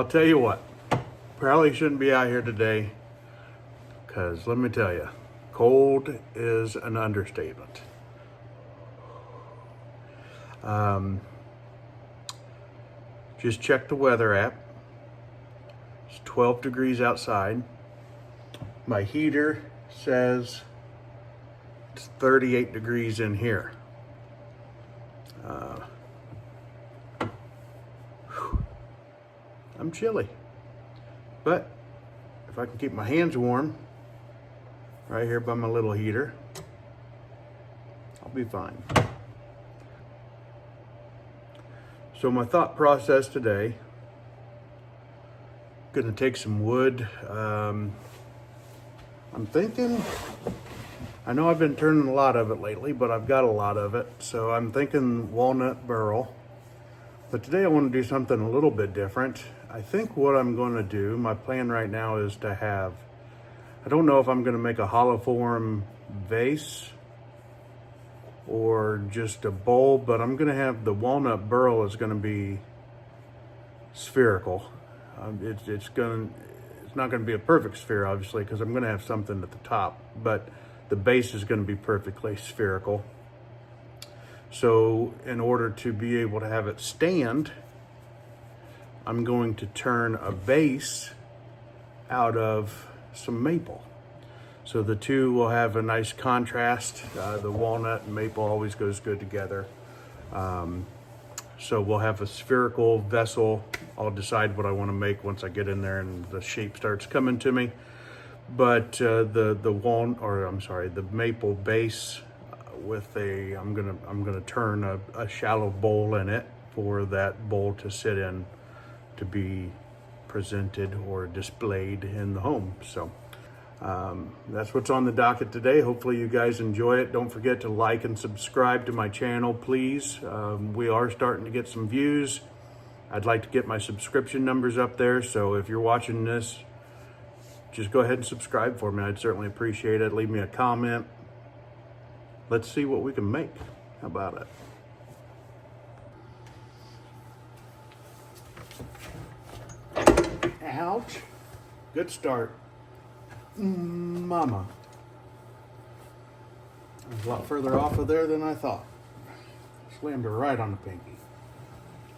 I'll tell you what, probably shouldn't be out here today because let me tell you, cold is an understatement. Just check the weather app. It's 12 degrees outside. My heater says it's 38 degrees in here. I'm chilly, but if I can keep my hands warm right here by my little heater, I'll be fine. So my thought process today, gonna take some wood. I'm thinking, I know I've been turning a lot of it lately, but I've got a lot of it. So I'm thinking Walnut Burl. But today I want to do something a little bit different. I think what I'm going to do, my plan right now is to have, I don't know if I'm going to make a hollow form vase or just a bowl, but I'm going to have the Walnut Burl is going to be spherical. It's not going to be a perfect sphere, obviously, because I'm going to have something at the top, but the base is going to be perfectly spherical. So in order to be able to have it stand, I'm going to turn a base out of some maple. So the two will have a nice contrast. The walnut and maple always goes good together. So we'll have a spherical vessel. I'll decide what I want to make once I get in there and the shape starts coming to me. But the maple base with I'm gonna turn a shallow bowl in it for that bowl to sit in to be presented or displayed in the home. So that's what's on the docket today. Hopefully you guys enjoy it. Don't forget to like and subscribe to my channel, please. We are starting to get some views. I'd like to get my subscription numbers up there. So if you're watching this, just go ahead and subscribe for me. I'd certainly appreciate it. Leave me a comment. Let's see what we can make. How about it? Ouch. Good start. Mama. I was a lot further off of there than I thought. Slammed her right on the pinky.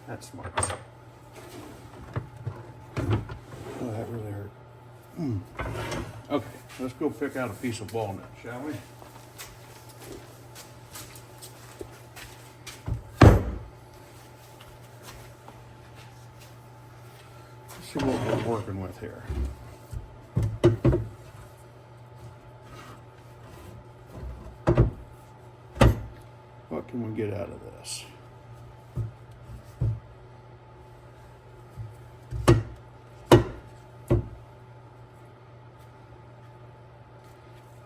That's smart. Oh, that really hurt. Okay, let's go pick out a piece of walnut, shall we? Let's see what we're working with here. What can we get out of this?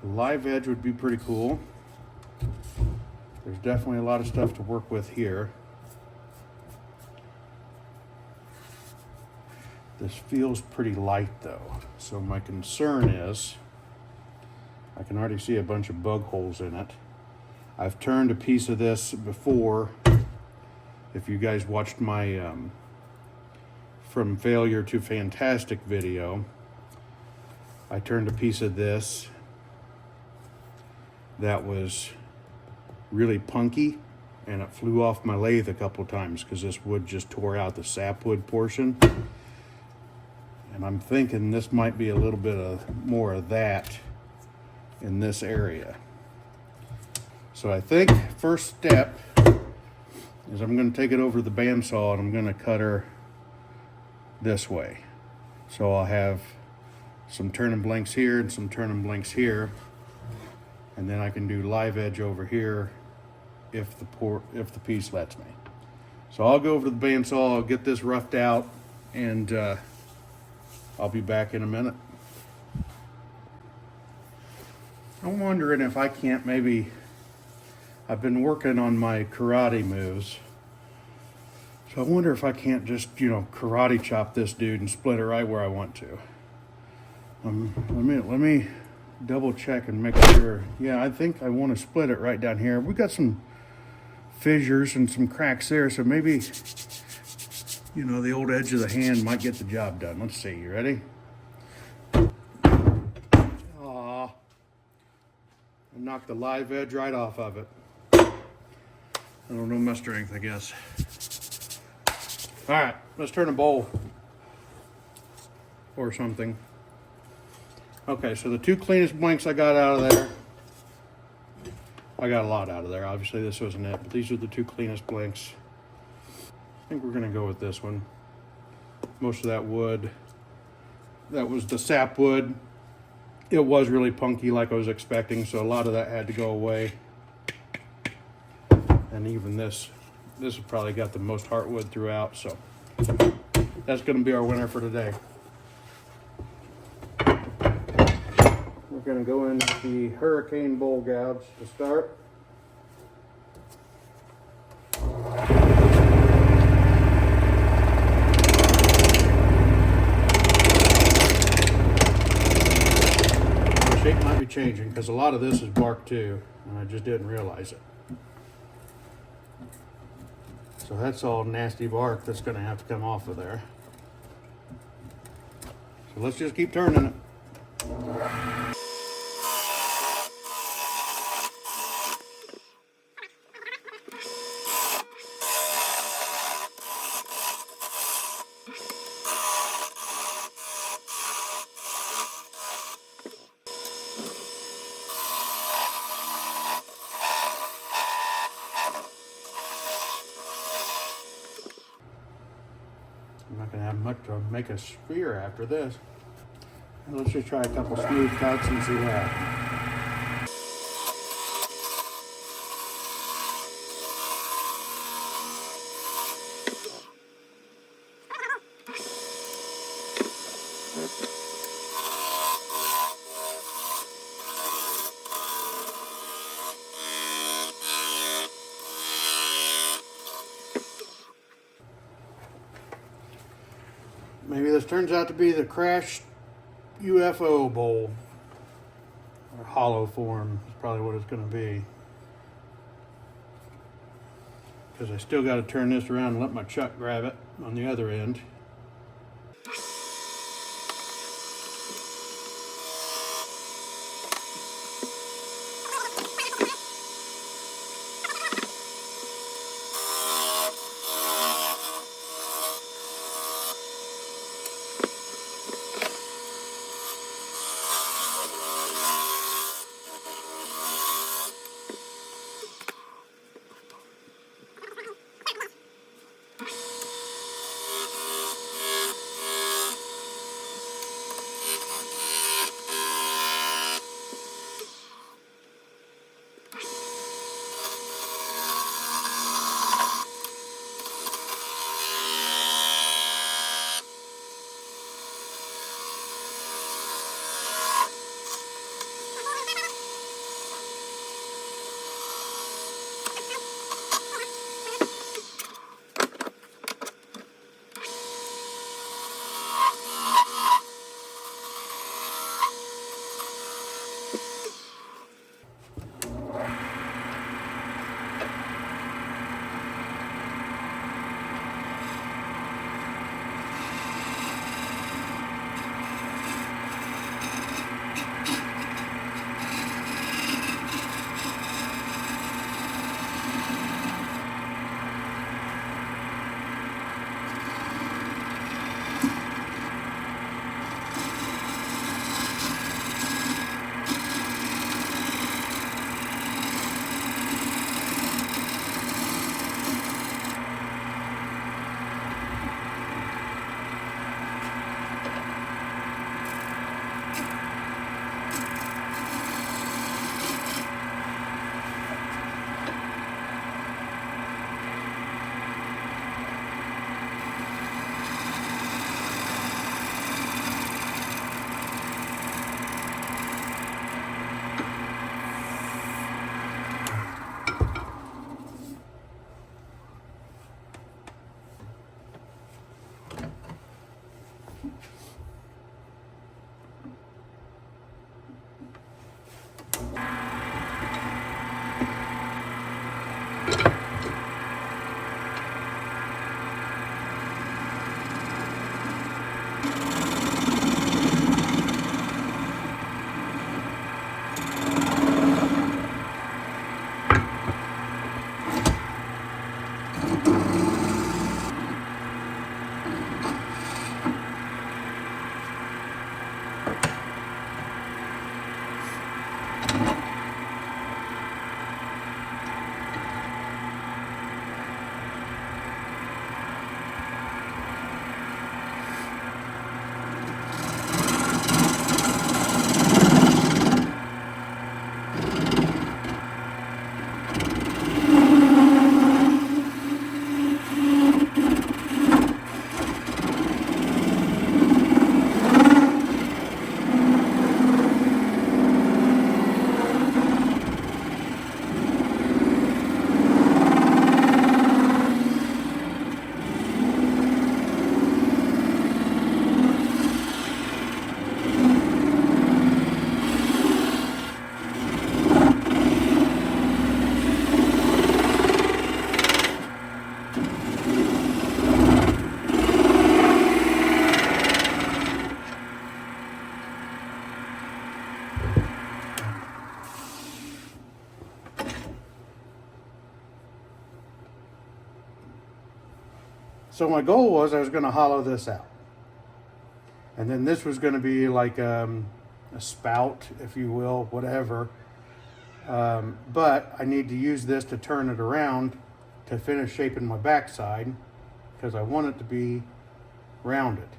Live edge would be pretty cool. There's definitely a lot of stuff to work with here. This feels pretty light though. So my concern is, I can already see a bunch of bug holes in it. I've turned a piece of this before. If you guys watched my From Failure to Fantastic video, I turned a piece of this that was really punky and it flew off my lathe a couple times because this wood just tore out the sapwood portion. And I'm thinking this might be a little bit more of that in this area. So I think first step is I'm going to take it over the bandsaw and I'm going to cut her this way. So I'll have some turning blanks here and some turning blanks here. And then I can do live edge over here if the piece lets me. So I'll go over to the bandsaw, I'll get this roughed out, and I'll be back in a minute. I'm wondering if I can't I've been working on my karate moves. So I wonder if I can't just, karate chop this dude and split it right where I want to. Let me double check and make sure. Yeah, I think I want to split it right down here. We got some fissures and some cracks there, so maybe You know, the old edge of the hand might get the job done. Let's see, you ready? Aw. I knocked the live edge right off of it. I don't know my strength, I guess. All right, let's turn a bowl or something. Okay, so the two cleanest blanks I got out of there, I got a lot out of there. Obviously this wasn't it, but these are the two cleanest blanks. I think we're gonna go with this one. Most of that wood, that was the sap wood. It was really punky like I was expecting, so a lot of that had to go away. And even this has probably got the most heartwood throughout, so that's gonna be our winner for today. We're gonna go in with the hurricane bowl gouge to start. The shape might be changing because a lot of this is bark too, and I just didn't realize it. So that's all nasty bark that's gonna have to come off of there. So let's just keep turning it. I'm not gonna have much to make a sphere after this. And let's just try a couple smooth cuts and see what happens. Maybe this turns out to be the crashed UFO bowl, or hollow form is probably what it's going to be. Because I still got to turn this around and let my chuck grab it on the other end. So my goal was I was going to hollow this out. And then this was going to be like a spout, if you will, whatever. But I need to use this to turn it around to finish shaping my backside because I want it to be rounded.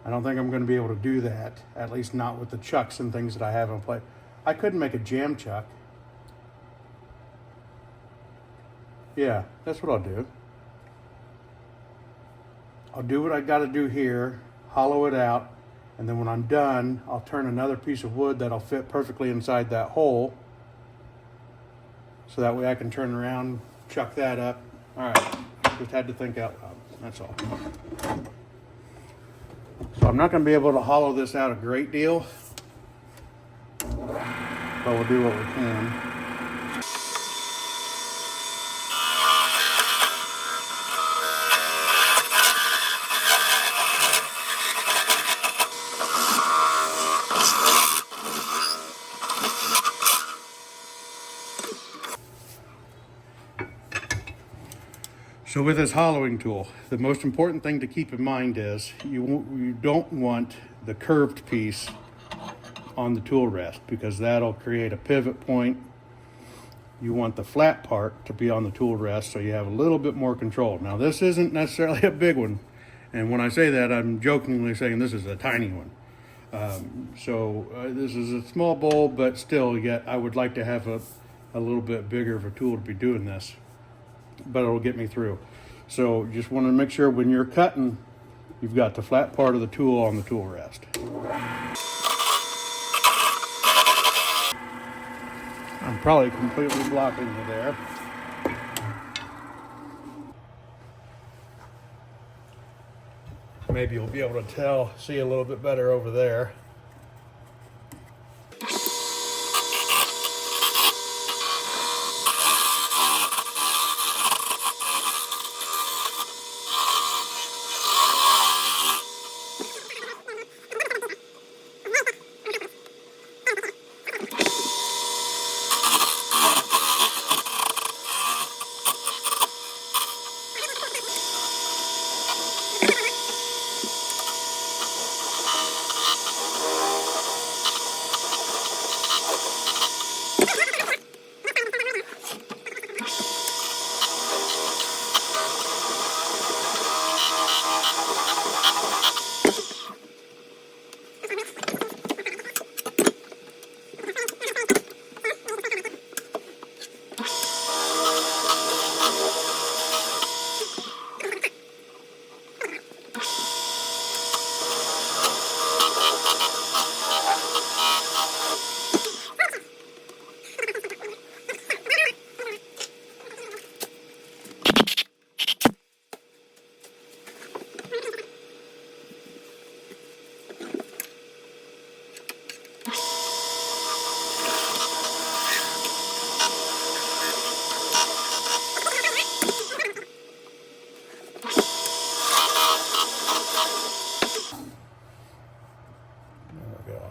I don't think I'm going to be able to do that, at least not with the chucks and things that I have in play. I could make a jam chuck. Yeah, that's what I'll do. I'll do what I got to do here, hollow it out, and then when I'm done, I'll turn another piece of wood that'll fit perfectly inside that hole. So that way I can turn around, chuck that up. All right, just had to think out loud, that's all. So I'm not going to be able to hollow this out a great deal, but we'll do what we can. So with this hollowing tool, the most important thing to keep in mind is you don't want the curved piece on the tool rest because that'll create a pivot point. You want the flat part to be on the tool rest so you have a little bit more control. Now this isn't necessarily a big one, and when I say that, I'm jokingly saying this is a tiny one. This is a small bowl, but still, yet I would like to have a little bit bigger of a tool to be doing this, but it'll get me through. So just want to make sure when you're cutting, you've got the flat part of the tool on the tool rest. I'm probably completely blocking you there. Maybe you'll be able to see a little bit better over there.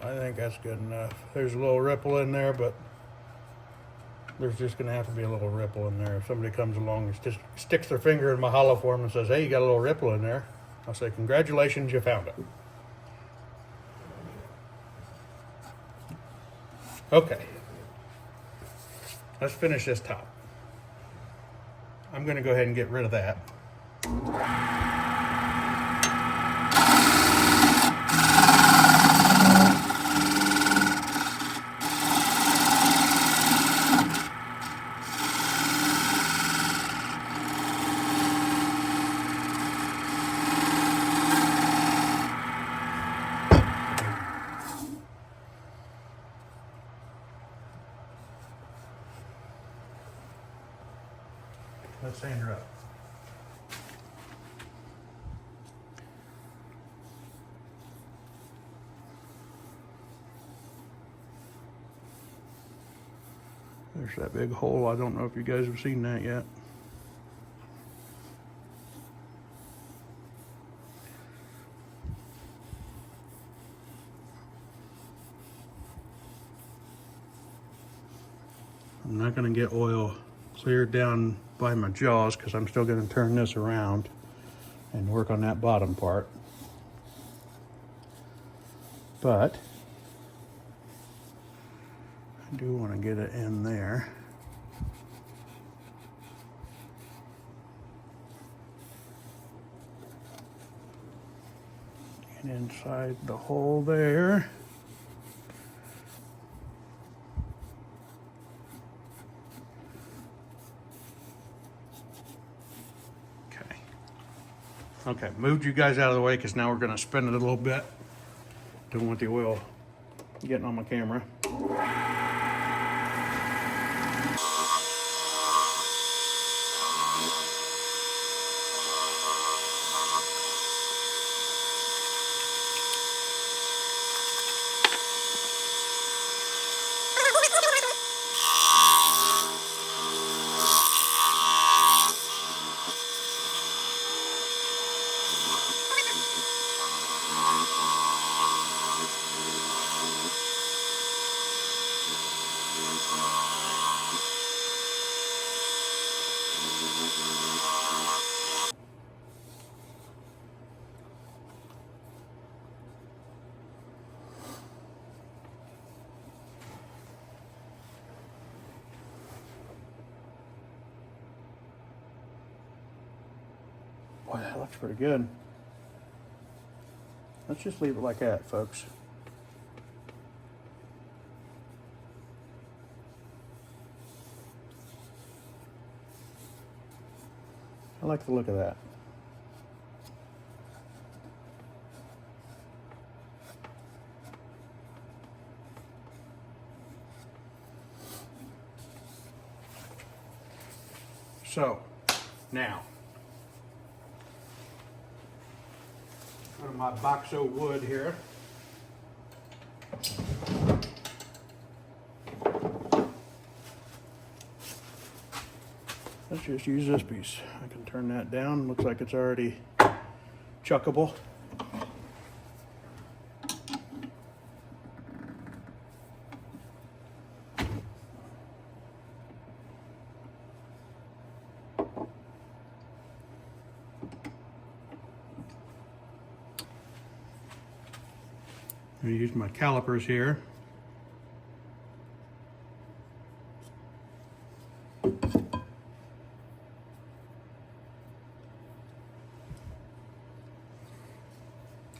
I think that's good enough. There's a little ripple in there, but there's just going to have to be a little ripple in there. If somebody comes along and just sticks their finger in my hollow form and says, hey, you got a little ripple in there, I'll say, congratulations, you found it. Okay, let's finish this top. I'm going to go ahead and get rid of that. Let's sand her up. There's that big hole. I don't know if you guys have seen that yet. I'm not going to get oil clear down by my jaws because I'm still going to turn this around and work on that bottom part. But I do want to get it in there. And inside the hole there. Okay, moved you guys out of the way because now we're going to spin it a little bit. Don't want the oil getting on my camera. Boy, that looks pretty good. Let's just leave it like that, folks. I like the look of that. So, now, go to my box of wood here. Let's just use this piece. I can turn that down. Looks like it's already chuckable. I'm going to use my calipers here.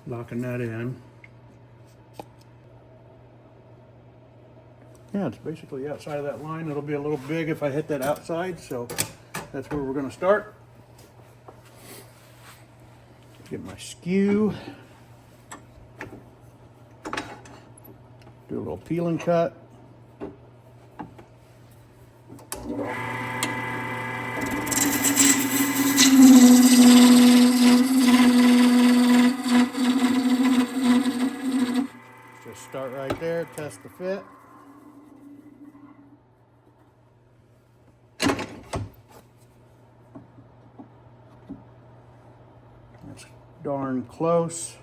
Locking that in. Yeah, it's basically outside of that line. It'll be a little big if I hit that outside, so that's where we're going to start. Get my skew. Do a little peel and cut. Just start right there, test the fit. That's darn close.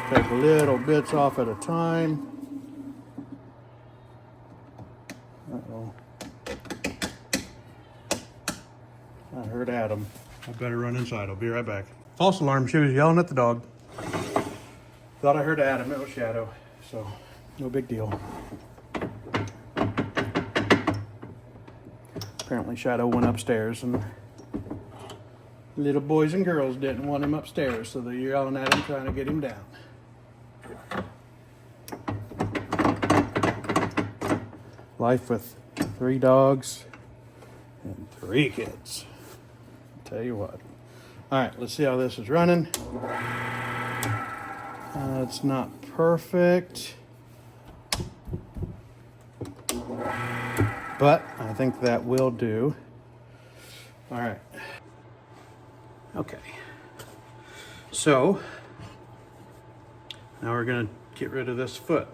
Take little bits off at a time. Uh-oh. I heard Adam. I better run inside. I'll be right back. False alarm. She was yelling at the dog. Thought I heard Adam. It was Shadow. So, no big deal. Apparently Shadow went upstairs and little boys and girls didn't want him upstairs, so they're yelling at him trying to get him down. Life with 3 dogs and 3 kids. I'll tell you what. All right, let's see how this is running. It's not perfect, but I think that will do. All right. Okay. So now we're going to get rid of this foot.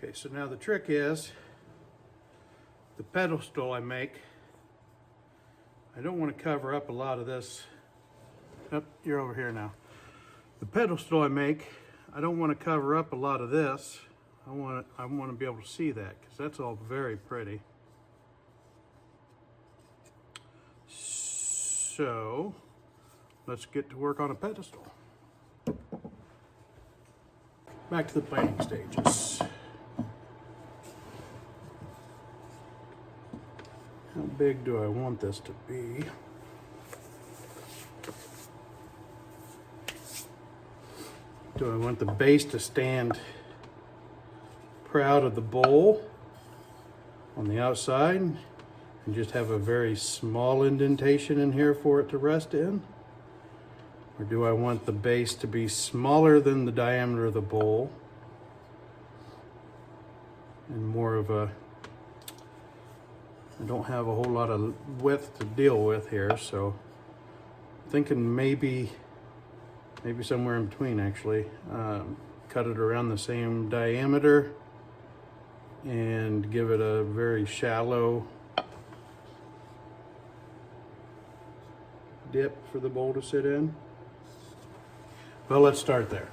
Okay, so now the trick is the pedestal I make. I don't want to cover up a lot of this. Oh, you're over here now. The pedestal I make, I don't want to cover up a lot of this. I want to be able to see that because that's all very pretty. So let's get to work on a pedestal. Back to the planning stages. How big do I want this to be? Do I want the base to stand proud of the bowl on the outside and just have a very small indentation in here for it to rest in? Or do I want the base to be smaller than the diameter of the bowl and more of a, I don't have a whole lot of width to deal with here, so I'm thinking maybe somewhere in between actually. Cut it around the same diameter and give it a very shallow dip for the bowl to sit in. Well, let's start there.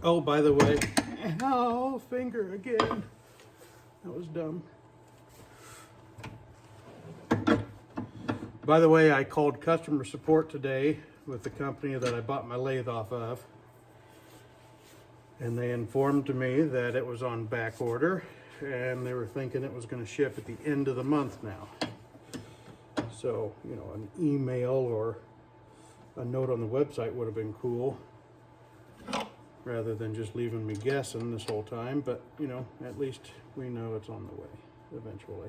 Oh, by the way, oh, finger again. That was dumb. By the way, I called customer support today with the company that I bought my lathe off of. And they informed me that it was on back order and they were thinking it was going to ship at the end of the month now. So, you know, an email or a note on the website would have been cool. rather than just leaving me guessing this whole time. But you know, at least we know it's on the way eventually.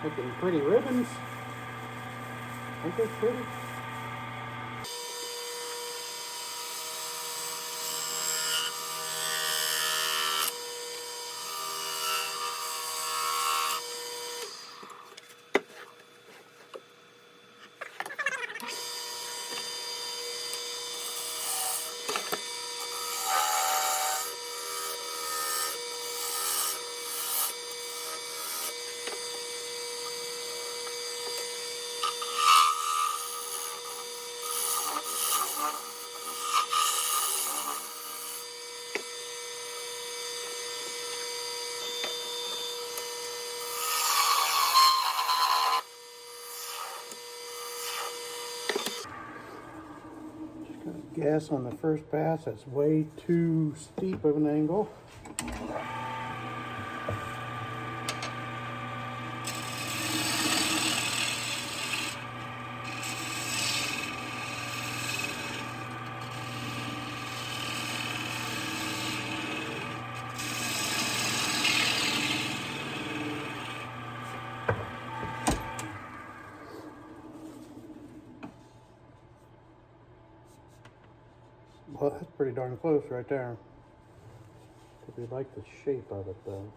Making pretty ribbons. Aren't they pretty? Gas on the first pass, that's way too steep of an angle. Well, that's pretty darn close right there. We like the shape of it though.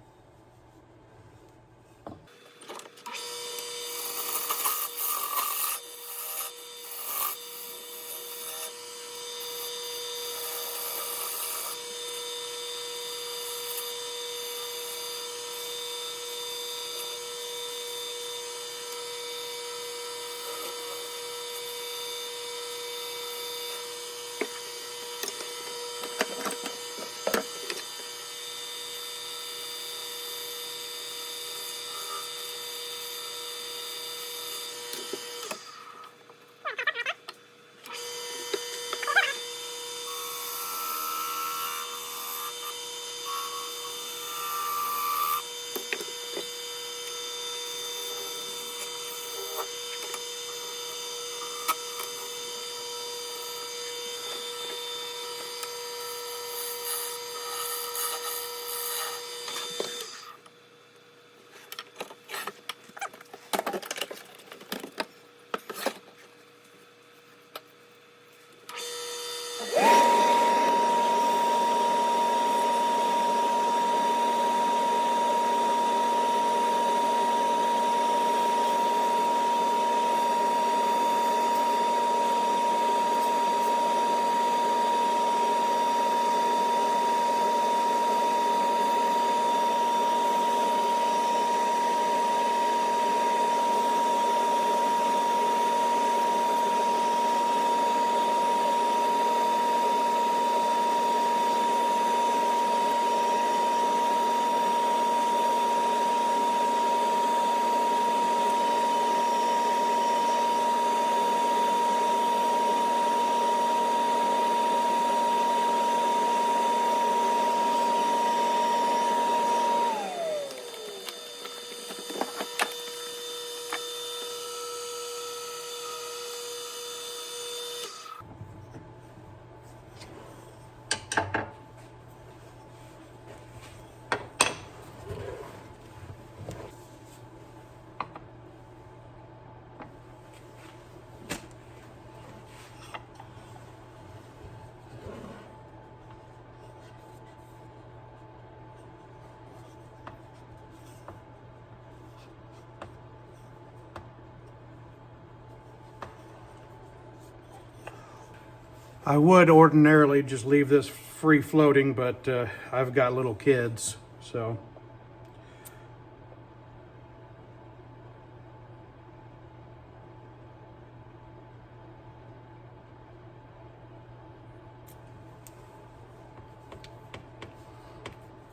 I would ordinarily just leave this free floating, but I've got little kids, so.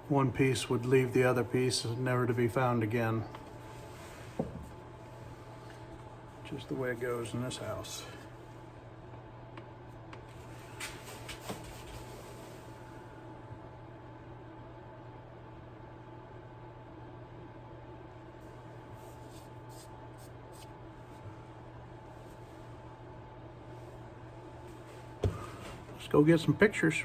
One piece would leave the other piece never to be found again. Just the way it goes in this house. Let's go get some pictures.